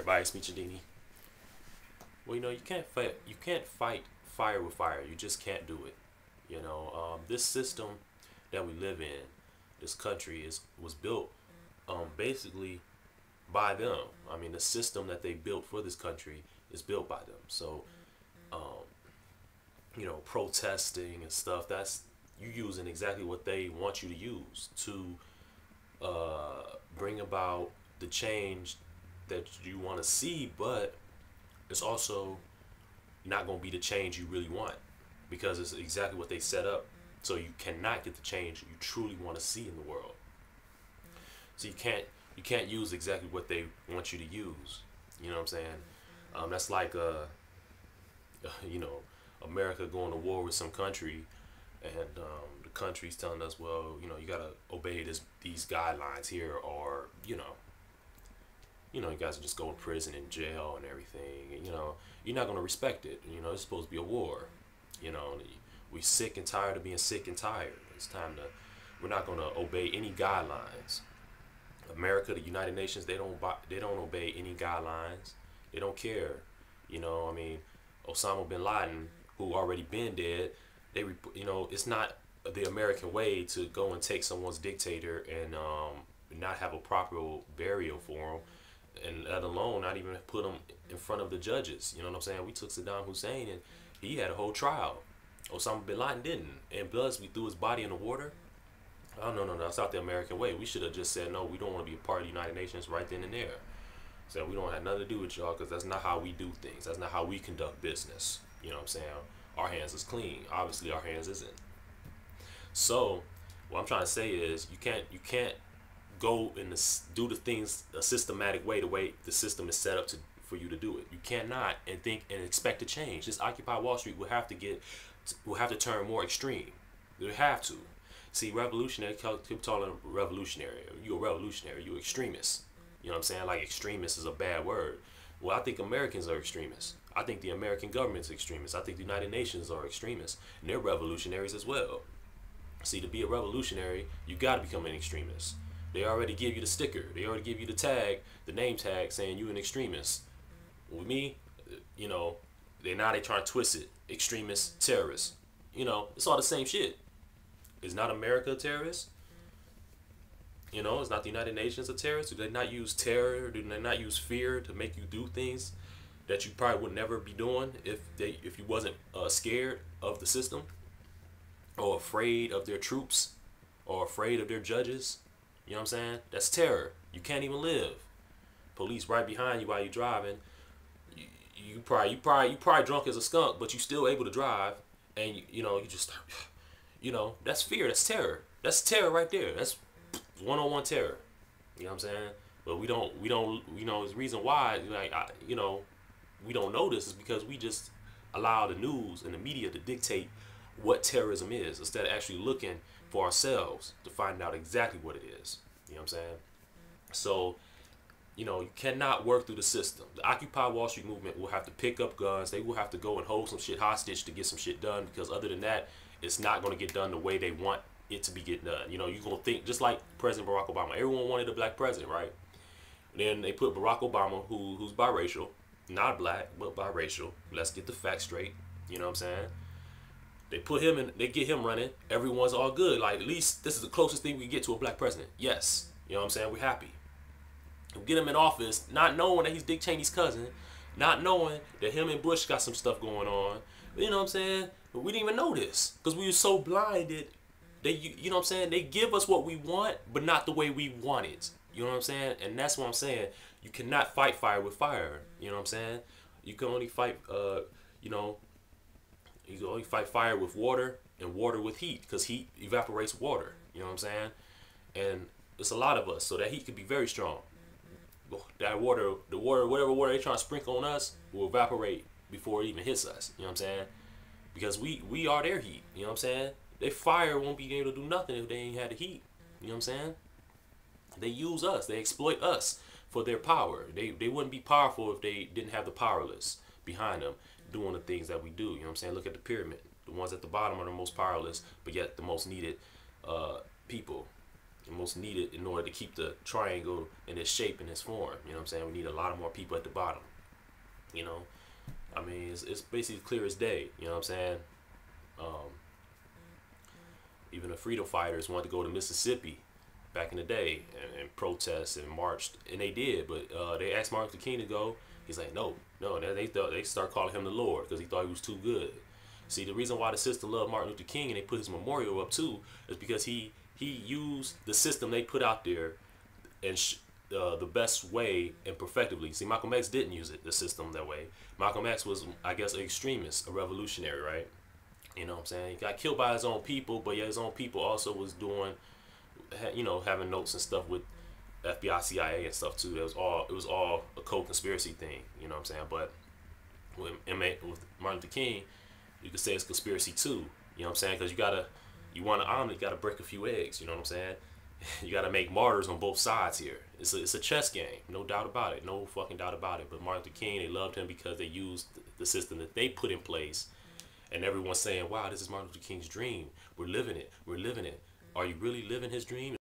everybody, it's me, Chadini. Well, you can't fight fire with fire. You just can't do it. This system that we live in, this country was built basically by them. I mean, the system that they built for this country is built by them. So, um, protesting and stuff, that's you using exactly what they want you to use to bring about the change that you want to see, but it's also not going to be the change you really want because it's exactly what they set up. So you cannot get the change you truly want to see in the world. So you can't use exactly what they want you to use. You know what I'm saying? That's like America going to war with some country, and the country's telling us, well, you gotta obey these guidelines here, or you guys are just go to prison and jail and everything. And, you're not gonna respect it. It's supposed to be a war. We sick and tired of being sick and tired. It's time to. We're not gonna obey any guidelines. America, the United Nations, they don't obey any guidelines. They don't care. I mean, Osama bin Laden, who already been dead, it's not the American way to go and take someone's dictator and not have a proper burial for him, and let alone not even put him in front of the judges. You know what I'm saying? We took Saddam Hussein and he had a whole trial. Osama bin Laden didn't. And plus, we threw his body in the water. Oh, no, that's not the American way. We should have just said, no, we don't want to be a part of the United Nations right then and there. So we don't have nothing to do with y'all because that's not how we do things. That's not how we conduct business. You know what I'm saying? Our hands is clean. Obviously, our hands isn't. So what I'm trying to say is you can't go and do the things a systematic way, the way the system is set up for you to do it. You cannot and think and expect to change. This Occupy Wall Street will have to turn more extreme. They have to. See, revolutionary, people calling revolutionary. You're a revolutionary. You're extremist. You know what I'm saying? Like, extremist is a bad word. Well, I think Americans are extremists. I think the American government's extremists. I think the United Nations are extremists. And they're revolutionaries as well. See, to be a revolutionary, you got to become an extremist. They already give you the sticker. They already give you the tag, the name tag, saying you're an extremist. With me, they trying to twist it. Extremist, terrorist. It's all the same shit. Is not America a terrorist? It's not the United Nations a terrorist? Do they not use terror? Do they not use fear to make you do things that you probably would never be doing if you wasn't scared of the system, or afraid of their troops, or afraid of their judges? You know what I'm saying? That's terror. You can't even live. Police right behind you while you're driving. You probably drunk as a skunk, but you still able to drive, and you just that's fear. That's terror. That's terror right there. That's one-on-one terror. You know what I'm saying? But we don't the reason why we don't know this is because we just allow the news and the media to dictate what terrorism is instead of actually looking for ourselves to find out exactly what it is. You know what I'm saying? So, you cannot work through the system. The Occupy Wall Street movement will have to pick up guns. They will have to go and hold some shit hostage to get some shit done, because other than that, it's not going to get done the way they want it to be getting done. You're going to think just like President Barack Obama. Everyone wanted a black president, right? Then they put Barack Obama, who's biracial, not black, but biracial. Let's get the facts straight. You know what I'm saying? They put him in, they get him running. Everyone's all good. Like, at least this is the closest thing we can get to a black president. Yes. You know what I'm saying? We're happy. We get him in office, not knowing that he's Dick Cheney's cousin, not knowing that him and Bush got some stuff going on. You know what I'm saying? But we didn't even know this because we were so blinded. You know what I'm saying? They give us what we want, but not the way we want it. You know what I'm saying? And that's what I'm saying. You cannot fight fire with fire. You know what I'm saying? You can only fight, you can only fight fire with water and water with heat, because heat evaporates water. You know what I'm saying? And it's a lot of us, so that heat could be very strong. That water, whatever water they trying to sprinkle on us will evaporate before it even hits us. You know what I'm saying? Because we are their heat. You know what I'm saying? Their fire won't be able to do nothing if they ain't had the heat. You know what I'm saying? They use us. They exploit us for their power. They wouldn't be powerful if they didn't have the powerless behind them doing the things that we do. You know what I'm saying? Look at the pyramid. The ones at the bottom are the most powerless, but yet the most needed people. most needed in order to keep the triangle in its shape and its form. You know what I'm saying? We need a lot of more people at the bottom. You know, I mean, it's basically clear as day. You know what I'm saying? Um, Even the freedom fighters wanted to go to Mississippi back in the day and protest and marched, and they did. But they asked Martin Luther King to go. He's like, no, no. And they start calling him the Lord because he thought he was too good. See, the reason why the system loved Martin Luther King and they put his memorial up too is because he used the system they put out there and the best way and perfectively. See, Malcolm X didn't use it, the system, that way. Malcolm X was, I guess, an extremist, a revolutionary, right? You know what I'm saying? He got killed by his own people, but yeah, his own people also was doing, you know, having notes and stuff with FBI, CIA and stuff too. It was all a co-conspiracy thing. You know what I'm saying? But with Martin Luther King, you could say it's conspiracy too. You know what I'm saying? Because you want an omelet, you got to break a few eggs. You know what I'm saying? You got to make martyrs on both sides here. It's a chess game, no doubt about it, no fucking doubt about it. But Martin Luther King, they loved him because they used the system that they put in place, and everyone's saying, "Wow, this is Martin Luther King's dream. We're living it. We're living it." Are you really living his dream?